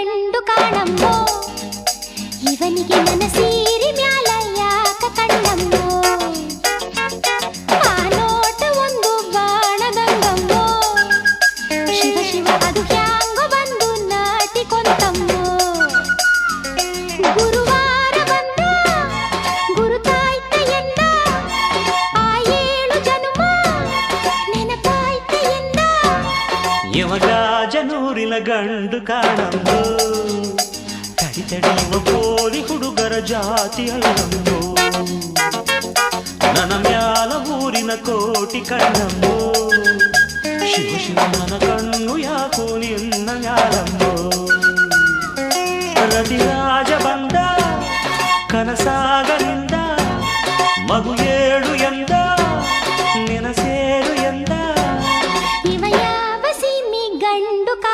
ಗಂಡು ಕಾಣಮ್ಮೋ ಇವನಿಗೆ ಮನಸೀರಿ ಮ್ಯಾಲ ಯಾಕ ಕಣ್ಣಮ್ಮೋ ಆ ನೋಟ ಒಂದು ಬಾಣದಂಗಮ್ಮೋ ಶಿವ ಶಿವ ಅದು ಹ್ಯಾಂಗ ಬಂದು ನಾಟಿಕೊಂತಮ್ಮೋ ಗುರುವಾರ ಬಂದ ಗುರುತಾಯ್ತ ಎಂದ ಆ 7 ಜನುಮ ನೆನಪಾಯ್ತ ಎಂದ ಯಮಗಾಜನೂರಿನ ಗಂಡು ಕಾಣಂಬೋ ತಡಿ ತಡಿಯುವ ಪೋಲಿ ಹುಡುಗರ ಜಾತಿ ಅಲ್ಲಂಬೋ ನನ್ನ ಮ್ಯಾಲ ಊರಿನ ಕೋಟಿ ಕಣ್ಣಂಬೋ ಶಿವ ಶಿವ ನನ್ನ ಕಣ್ಣು ಯಾಕೋ ನಿನ್ನ ಮ್ಯಾಲಂಬೋ ರತಿರಾಜ ಬಂದ ಕನಸ